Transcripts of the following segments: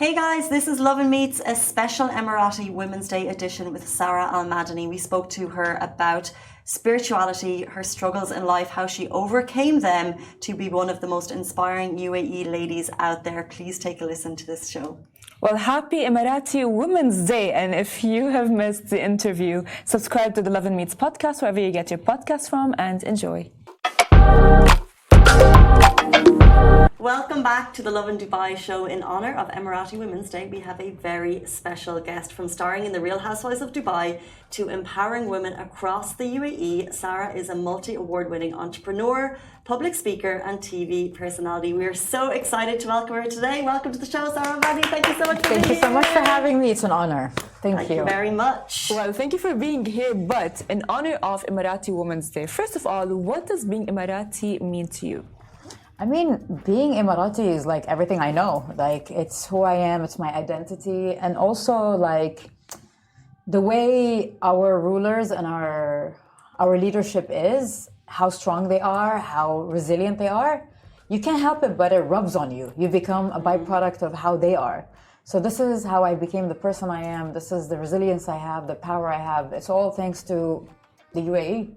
Hey guys, this is Lovin Meets, a special Emirati Women's Day edition with Sarah Al-Madani. We spoke to her about spirituality, her struggles in life, how she overcame them to be one of the most inspiring UAE ladies out there. Please take a listen to this show. Well, happy Emirati Women's Day. And if you have missed the interview, subscribe to the Lovin Meets podcast, wherever you get your podcast from, and enjoy. Welcome back to the Lovin Dubai show. In honor of Emirati Women's Day, we have a very special guest. From starring in the Real Housewives of Dubai to empowering women across the UAE, Sarah is a multi-award winning entrepreneur, public speaker and TV personality. We are so excited to welcome her today. Welcome to the show, Sarah Madani. Thank you so much for being here. Thank you so much for having me. It's an honor. Thank you very much. Well, thank you for being here. But in honor of Emirati Women's Day, first of all, what does being Emirati mean to you? I mean, being Emirati is like everything I know. Like, it's who I am, it's my identity. And also, like, the way our rulers and our leadership is, how strong they are, how resilient they are, you can't help it, but it rubs on you. You become a byproduct of how they are. So this is how I became the person I am. This is the resilience I have, the power I have. It's all thanks to the UAE.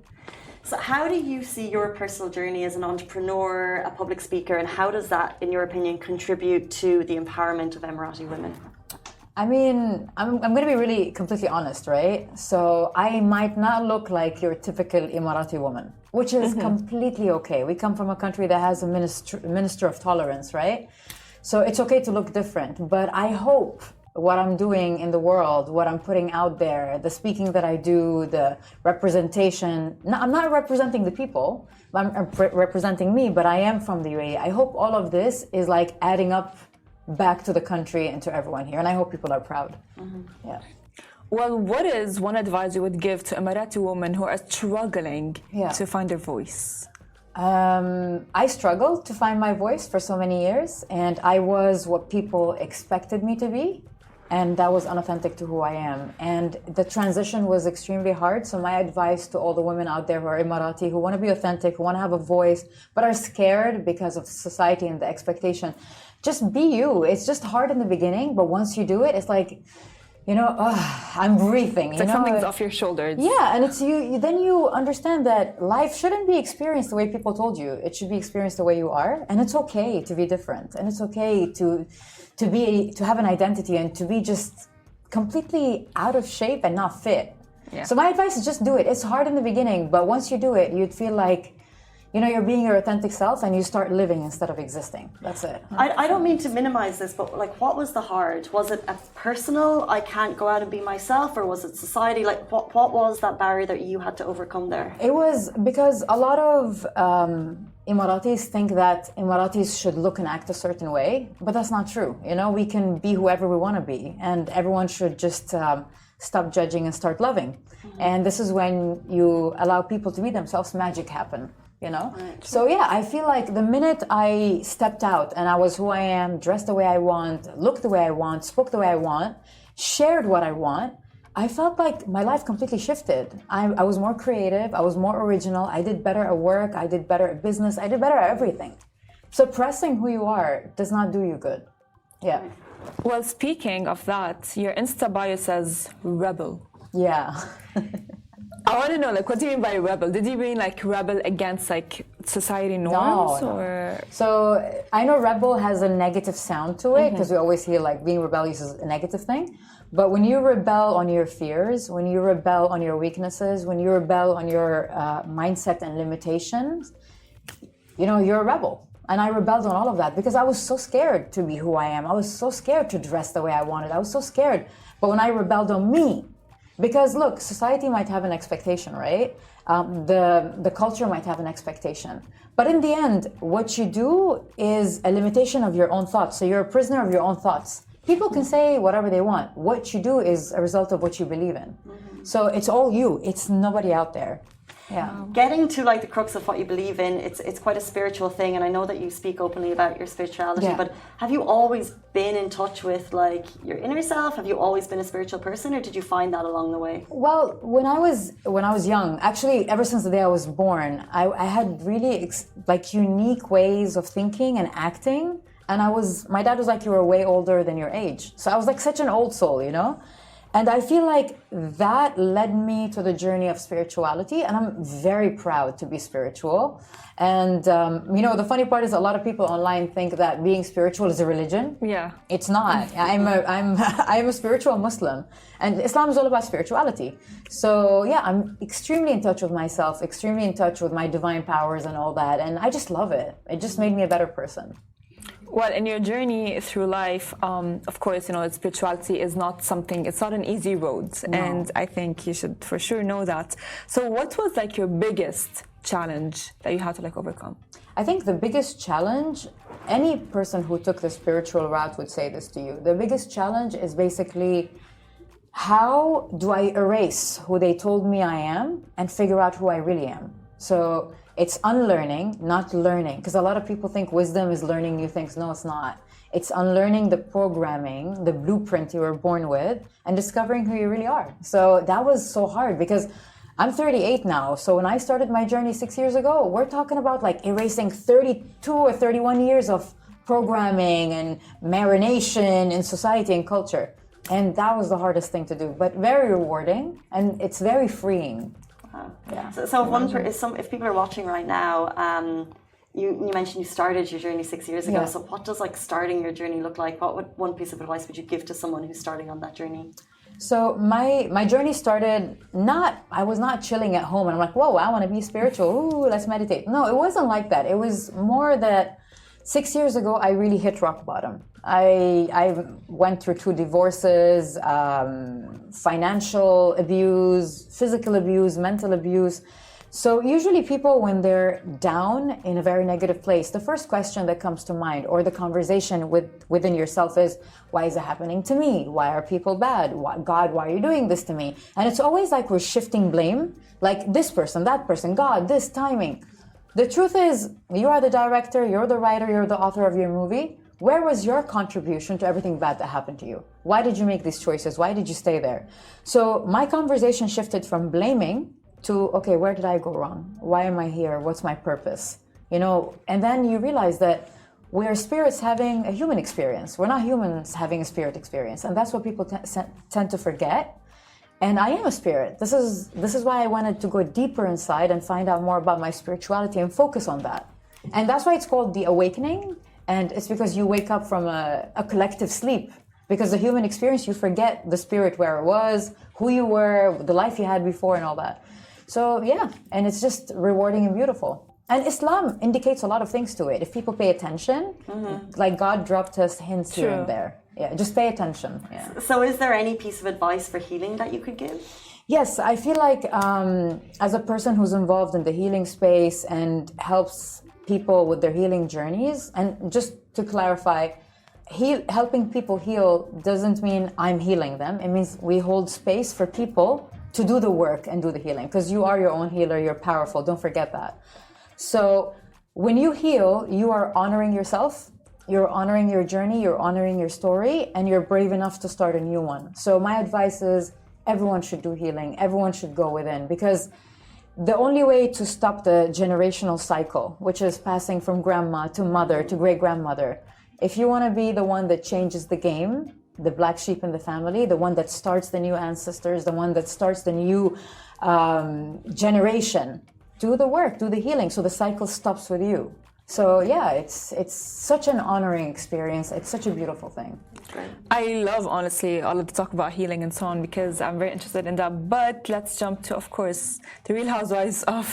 So how do you see your personal journey as an entrepreneur, a public speaker, and how does that, in your opinion, contribute to the empowerment of Emirati women? I mean, I'm going to be really completely honest, right? So I might not look like your typical Emirati woman, which is completely okay. We come from a country that has a minister of tolerance, right? So it's okay to look different. But I hope what I'm doing in the world, what I'm putting out there, the speaking that I do, the representation. I'm not representing the people, I'm representing me, but I am from the UAE. I hope all of this is like adding up back to the country and to everyone here. And I hope people are proud. Yeah. Well, what is one advice you would give to Emirati women who are struggling to find their voice? I struggled to find my voice for so many years, and I was what people expected me to be. And that was unauthentic to who I am. And the transition was extremely hard. So my advice to all the women out there who are Emirati, who want to be authentic, who want to have a voice, but are scared because of society and the expectation, just be you. It's just hard in the beginning, but once you do it, it's like, you know, I'm breathing. It's like something's off your shoulders. Yeah, and it's you. Then you understand that life shouldn't be experienced the way people told you. It should be experienced the way you are, and it's okay to be different, and it's okay to have an identity and to be just completely out of shape and not fit. Yeah. So my advice is just do it. It's hard in the beginning, but once you do it, you'd feel like, you know, you're being your authentic self and you start living instead of existing. That's it. I don't mean to minimize this, but like, what was the hard? Was it a personal, I can't go out and be myself, or was it society? Like, what was that barrier that you had to overcome there? It was because a lot of Emiratis think that Emiratis should look and act a certain way, but that's not true. You know, we can be whoever we want to be, and everyone should just stop judging and start loving. And this is when you allow people to be themselves, magic happen. You know? Right. So yeah, I feel like the minute I stepped out and I was who I am, dressed the way I want, looked the way I want, spoke the way I want, shared what I want, I felt like my life completely shifted. I was more creative, I was more original, I did better at work, I did better at business, I did better at everything. Suppressing who you are does not do you good. Yeah. Well, speaking of that, your Insta bio says rebel. Yeah. I want to know, like, what do you mean by rebel? Did you mean like rebel against like society norms? No. Or? So I know rebel has a negative sound to it because we always hear like being rebellious is a negative thing. But when you rebel on your fears, when you rebel on your weaknesses, when you rebel on your mindset and limitations, you know, you're a rebel. And I rebelled on all of that because I was so scared to be who I am. I was so scared to dress the way I wanted. I was so scared. But when I rebelled on me, because look, society might have an expectation, right? The culture might have an expectation. But in the end, what you do is a limitation of your own thoughts. So you're a prisoner of your own thoughts. People can say whatever they want. What you do is a result of what you believe in. So it's all you. It's nobody out there. Yeah. Getting to like the crux of what you believe in, it's quite a spiritual thing, and I know that you speak openly about your spirituality, but have you always been in touch with like your inner self? Have you always been a spiritual person, or did you find that along the way? Well, when I was young, actually ever since the day I was born, I had really like unique ways of thinking and acting. And my dad was like, you were way older than your age. So I was like such an old soul, you know? And I feel like that led me to the journey of spirituality. And I'm very proud to be spiritual. And, the funny part is a lot of people online think that being spiritual is a religion. Yeah. It's not. I'm a spiritual Muslim. And Islam is all about spirituality. So, yeah, I'm extremely in touch with myself, extremely in touch with my divine powers and all that. And I just love it. It just made me a better person. Well, in your journey through life, of course, spirituality is not it's not an easy road. No. And I think you should for sure know that. So what was like your biggest challenge that you had to overcome? I think the biggest challenge, any person who took the spiritual route would say this to you. The biggest challenge is basically, how do I erase who they told me I am and figure out who I really am? So it's unlearning, not learning. Because a lot of people think wisdom is learning new things. No, it's not. It's unlearning the programming, the blueprint you were born with, and discovering who you really are. So that was so hard because I'm 38 now. So when I started my journey 6 years ago, we're talking about erasing 32 or 31 years of programming and marination in society and culture. And that was the hardest thing to do, but very rewarding, and it's very freeing. Yeah. So if people are watching right now, you mentioned you started your journey 6 years ago. Yeah. So what does starting your journey look like? One piece of advice would you give to someone who's starting on that journey? So my journey started I was not chilling at home and I'm like, whoa, I want to be spiritual. Ooh, let's meditate. No, it wasn't like that. It was more that 6 years ago, I really hit rock bottom. I went through 2 divorces, financial abuse, physical abuse, mental abuse. So usually people, when they're down in a very negative place, the first question that comes to mind or the conversation within yourself is, why is it happening to me? Why are people bad? God, why are you doing this to me? And it's always like we're shifting blame, like this person, that person, God, this timing. The truth is, you are the director, you're the writer, you're the author of your movie. Where was your contribution to everything bad that happened to you? Why did you make these choices? Why did you stay there? So my conversation shifted from blaming to, okay, where did I go wrong? Why am I here? What's my purpose? And then you realize that we're spirits having a human experience. We're not humans having a spirit experience. And that's what people tend to forget. And I am a spirit. This is why I wanted to go deeper inside and find out more about my spirituality and focus on that. And that's why it's called the awakening. And it's because you wake up from a collective sleep. Because the human experience, you forget the spirit, where it was, who you were, the life you had before and all that. So yeah, and it's just rewarding and beautiful. And Islam indicates a lot of things to it. If people pay attention, like God dropped us hints here and there. Yeah, just pay attention. Yeah. So is there any piece of advice for healing that you could give? Yes, I feel like as a person who's involved in the healing space and helps people with their healing journeys, and just to clarify, helping people heal doesn't mean I'm healing them. It means we hold space for people to do the work and do the healing, because you are your own healer, you're powerful, don't forget that. So when you heal, you are honoring yourself, you're honoring your journey, you're honoring your story, and you're brave enough to start a new one. So my advice is everyone should do healing, everyone should go within, because the only way to stop the generational cycle, which is passing from grandma to mother to great-grandmother, if you want to be the one that changes the game, the black sheep in the family, the one that starts the new ancestors, the one that starts the new generation, do the work, do the healing, so the cycle stops with you. So yeah, it's such an honoring experience. It's such a beautiful thing. I love, honestly, all of the talk about healing and so on, because I'm very interested in that. But let's jump to, of course, the Real Housewives of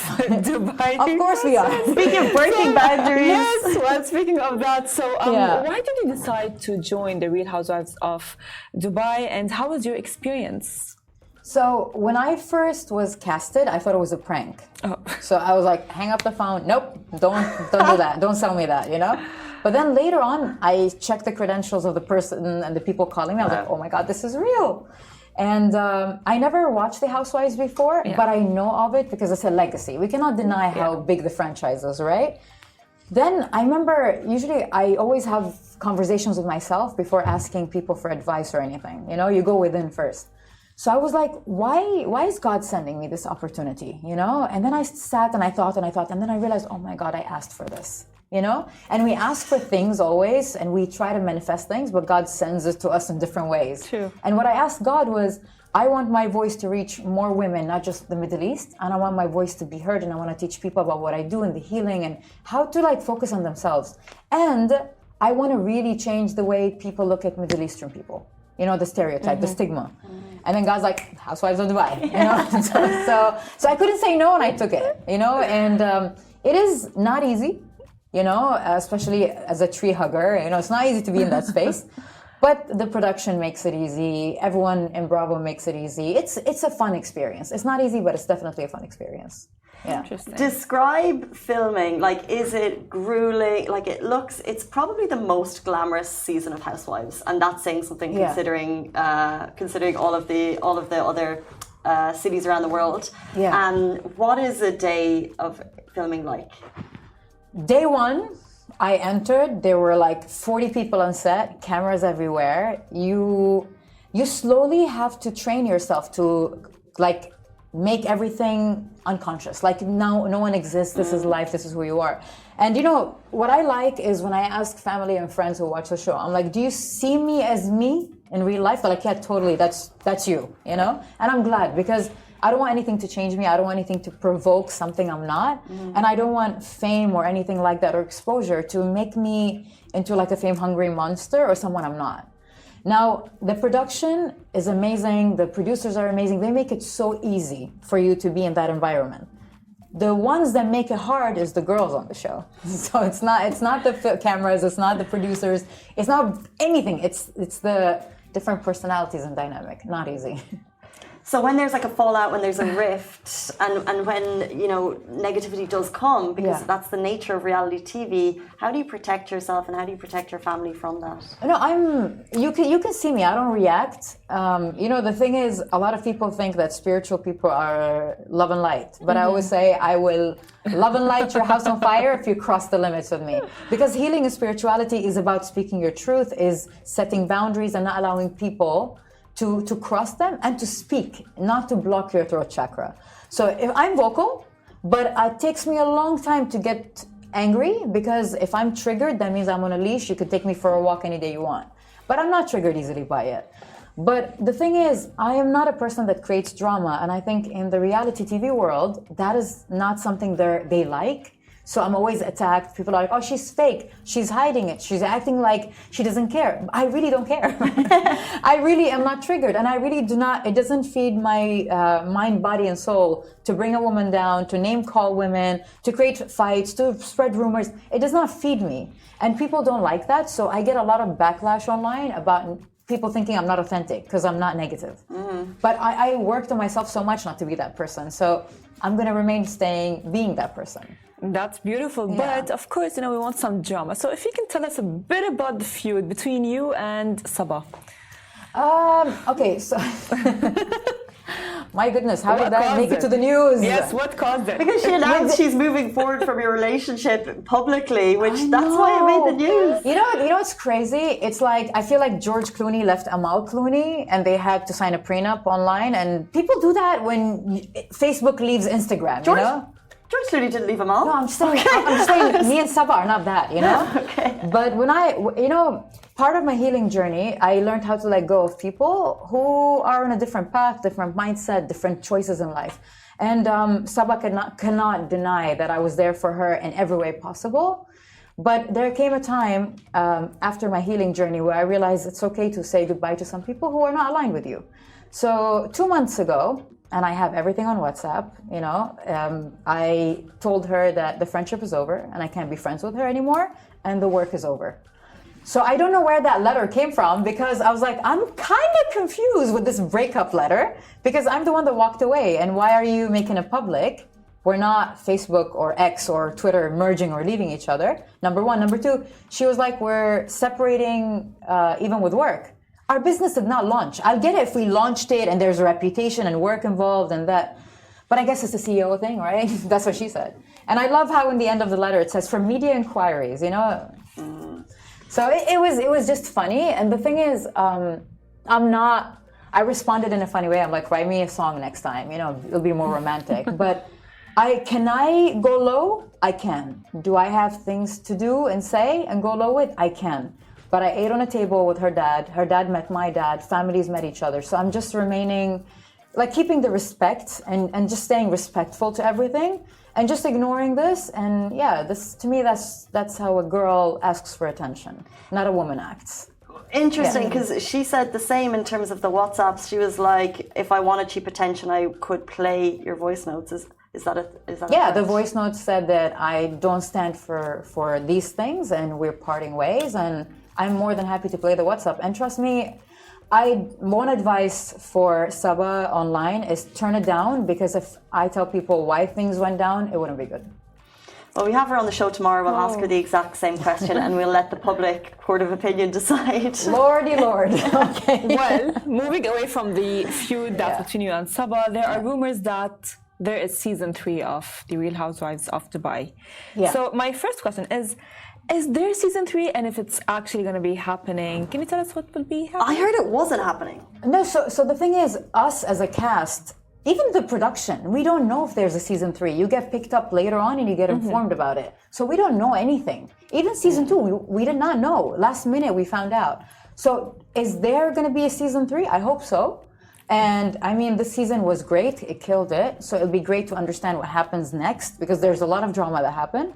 Dubai. Of course we are. Speaking of breaking boundaries. Yes, well, speaking of that, so why did you decide to join the Real Housewives of Dubai, and how was your experience? So when I first was casted, I thought it was a prank. Oh. So I was like, hang up the phone. Nope, don't do that. Don't sell me that, you know? But then later on, I checked the credentials of the person and the people calling me. I was like, oh my God, this is real. And I never watched the Housewives before, but I know of it because it's a legacy. We cannot deny how big the franchise is, right? Then I remember, usually I always have conversations with myself before asking people for advice or anything. You know, you go within first. So I was like, why is God sending me this opportunity, you know? And then I sat and I thought, and then I realized, oh my God, I asked for this. you know? And we ask for things always, and we try to manifest things, but God sends it to us in different ways. True. And what I asked God was, I want my voice to reach more women, not just the Middle East, and I want my voice to be heard, and I want to teach people about what I do and the healing and how to like focus on themselves. And I want to really change the way people look at Middle Eastern people. You know, the stereotype, the stigma. And then God's like, Housewives of Dubai, you know? so I couldn't say no, and I took it, you know? And it is not easy, you know, especially as a tree hugger, you know, it's not easy to be in that space. But the production makes it easy. Everyone in Bravo makes it easy. It's a fun experience. It's not easy, but it's definitely a fun experience. Yeah. Interesting. Describe filming. Like, is it grueling? Like, it's probably the most glamorous season of Housewives, and that's saying something considering all of the other cities around the world. Yeah. And what is a day of filming like? Day one, I entered, there were like 40 people on set, cameras everywhere. You slowly have to train yourself to like make everything unconscious. Like now no one exists, this is life, this is who you are. And you know, what I like is when I ask family and friends who watch the show, I'm like, do you see me as me in real life? They're like, yeah, totally, that's you, you know? And I'm glad because I don't want anything to change me. I don't want anything to provoke something I'm not. And I don't want fame or anything like that or exposure to make me into like a fame-hungry monster or someone I'm not. Now, the production is amazing. The producers are amazing. They make it so easy for you to be in that environment. The ones that make it hard is the girls on the show. So it's not the cameras, it's not the producers, it's not anything. It's the different personalities and dynamic. Not easy. So when there's like a fallout, when there's a rift, and when, you know, negativity does come, because that's the nature of reality TV, how do you protect yourself and how do you protect your family from that? No, you can see me, I don't react. You know, the thing is, a lot of people think that spiritual people are love and light. But I always say, I will love and light your house on fire if you cross the limits with me. Because healing and spirituality is about speaking your truth, is setting boundaries and not allowing people to cross them and to speak, not to block your throat chakra. So if I'm vocal, but it takes me a long time to get angry because if I'm triggered, that means I'm on a leash. You could take me for a walk any day you want. But I'm not triggered easily by it. But the thing is, I am not a person that creates drama. And I think in the reality TV world, that is not something they like. So I'm always attacked. People are like, oh, she's fake. She's hiding it. She's acting like she doesn't care. I really don't care. I really am not triggered. And I really do not, it doesn't feed my mind, body, and soul to bring a woman down, to name call women, to create fights, to spread rumors. It does not feed me. And people don't like that. So I get a lot of backlash online about people thinking I'm not authentic because I'm not negative. But I worked on myself so much not to be that person. So I'm going to remain being that person. That's beautiful, Yeah. but of course, you know, we want some drama. So if you can tell us a bit about the feud between you and Sabah. Okay, so my goodness, how did that caused make it to the news? Yes, what caused it? Because she announced she's moving forward from your relationship publicly, that's why it made the news. You know what's crazy? It's like, I feel like George Clooney left Amal Clooney and they had to sign a prenup online, and people do that when Facebook leaves Instagram, you know? George Clooney didn't leave them all. No, I'm just saying, me and Sabah are not that, you know? Okay. But when part of my healing journey, I learned how to let go of people who are on a different path, different mindset, different choices in life. And Sabah cannot deny that I was there for her in every way possible. But there came a time after my healing journey where I realized it's okay to say goodbye to some people who are not aligned with you. So 2 months ago, and I have everything on WhatsApp, you know, I told her that the friendship is over and I can't be friends with her anymore and the work is over. So I don't know where that letter came from because I was like, I'm kind of confused with this breakup letter because I'm the one that walked away, and why are you making it public? We're not Facebook or X or Twitter merging or leaving each other, number one. Number two, she was like, we're separating even with work. Our business did not launch. I'll get it if we launched it and there's a reputation and work involved and that. But I guess it's a CEO thing, right? That's what she said. And I love how in the end of the letter it says, for media inquiries, you know? So it was just funny. And the thing is, I responded in a funny way. I'm like, write me a song next time, you know, it'll be more romantic. But Can I go low? I can. Do I have things to do and say and go low with? I can. But I ate on a table with her dad. Her dad met my dad. Families met each other. So I'm just remaining, like keeping the respect and just staying respectful to everything and just ignoring this. And yeah, this to me, that's how a girl asks for attention, not a woman acts. Interesting, because she said the same in terms of the WhatsApps. She was like, if I wanted cheap attention, I could play your voice notes. Is that Yeah, the voice notes said that I don't stand for these things and we're parting ways, and I'm more than happy to play the WhatsApp. And trust me, one advice for Saba online is turn it down, because if I tell people why things went down, it wouldn't be good. Well, we have her on the show tomorrow. We'll ask her the exact same question and we'll let the public court of opinion decide. Lordy Lord. Okay. Well, moving away from the feud that's between you and Saba, there are rumors that there is season 3 of The Real Housewives of Dubai. Yeah. So my first question is there season 3? And if it's actually going to be happening, can you tell us what will be happening? I heard it wasn't happening. No, so the thing is, us as a cast, even the production, we don't know if there's a season 3. You get picked up later on and you get informed about it. So we don't know anything. Even season 2, we did not know. Last minute we found out. So is there going to be a season 3? I hope so. And I mean, this season was great. It killed it. So it'll be great to understand what happens next, because there's a lot of drama that happened.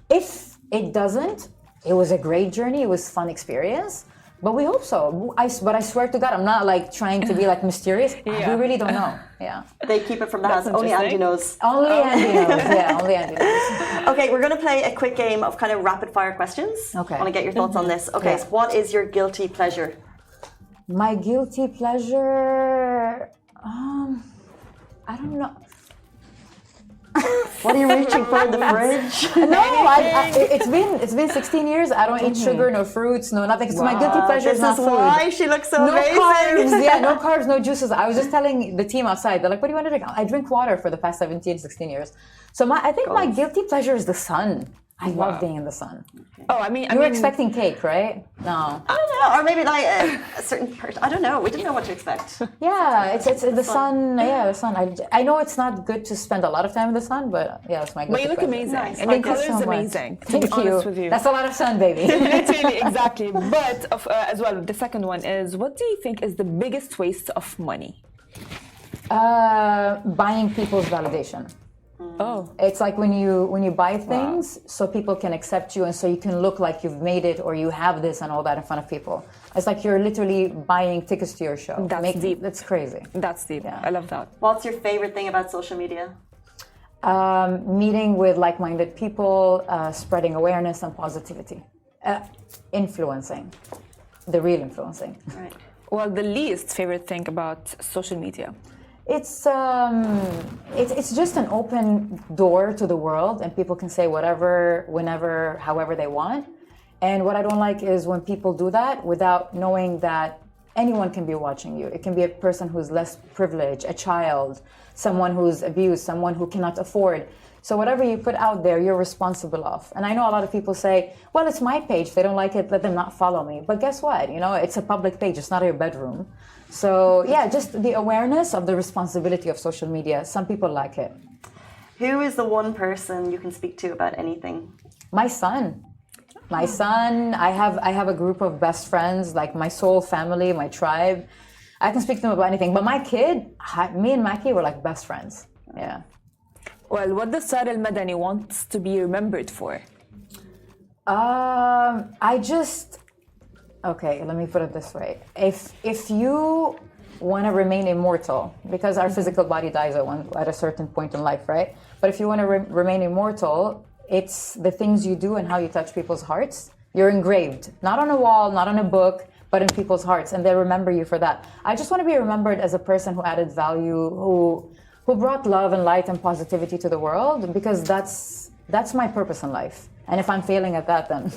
If it doesn't, it was a great journey. It was a fun experience. But we hope so. But I swear to God, I'm not like trying to be like mysterious. We really don't know. Yeah. They keep it from the house. Only Andy knows. Only Andy knows. Yeah, only Andy knows. Okay, we're going to play a quick game of kind of rapid fire questions. Okay. I want to get your thoughts on this. Okay, so what is your guilty pleasure? My guilty pleasure, I don't know. What are you reaching for in the fridge? No, it's been 16 years. I don't eat sugar, no fruits, no nothing. So my guilty pleasure is not food. Why she looks so no amazing. Carbs, yeah, no carbs, no juices. I was just telling the team outside, they're like, what do you want to drink? I drink water for the past 17, 16 years. So I think my guilty pleasure is the sun. I love being in the sun. Oh, I mean, you were expecting cake, right? No. I don't know, or maybe like a certain person. I don't know. We didn't know what to expect. Yeah, it's the sun. Yeah, the sun. I know it's not good to spend a lot of time in the sun, but yeah, it's my. But you look amazing. Nice. And the color is amazing. Thank you. With you. That's a lot of sun, baby. Literally, exactly. But as well, the second one is, what do you think is the biggest waste of money? Buying people's validation. Oh, it's like when you buy things so people can accept you and so you can look like you've made it or you have this and all that in front of people. It's like you're literally buying tickets to your show. That's deep. That's crazy. That's deep. Yeah. I love that. What's your favorite thing about social media? Meeting with like-minded people, spreading awareness and positivity, influencing, the real influencing. Right. Well, the least favorite thing about social media. It's just an open door to the world, and people can say whatever, whenever, however they want. And what I don't like is when people do that without knowing that anyone can be watching you. It can be a person who's less privileged, a child, someone who's abused, someone who cannot afford. So whatever you put out there, you're responsible of. And I know a lot of people say, well, it's my page. If they don't like it, let them not follow me. But guess what? You know, it's a public page. It's not your bedroom. So yeah, just the awareness of the responsibility of social media. Some people like it. Who is the one person you can speak to about anything? My son. My son. I have a group of best friends, like my soul family, my tribe. I can speak to them about anything. But my kid, me and Maki were like best friends. Yeah. Well, what does Sara Madani wants to be remembered for? Okay, let me put it this way. If you want to remain immortal, because our physical body dies at a certain point in life, right? But if you want to remain immortal, it's the things you do and how you touch people's hearts. You're engraved, not on a wall, not on a book, but in people's hearts, and they remember you for that. I just want to be remembered as a person who added value, who brought love and light and positivity to the world, because that's my purpose in life. And if I'm failing at that, then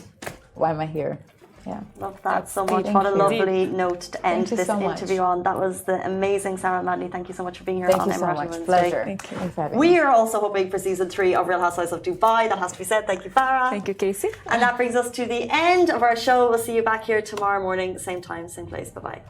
why am I here? Yeah. Love that so much. What a lovely note to end this interview on. That was the amazing Sara Madani. Thank you so much for being here on Emirati Women's Day. Pleasure. Thank you. We are also hoping for season 3 of Real Housewives of Dubai. That has to be said. Thank you, Farah. Thank you, Casey. And that brings us to the end of our show. We'll see you back here tomorrow morning, same time, same place. Bye-bye.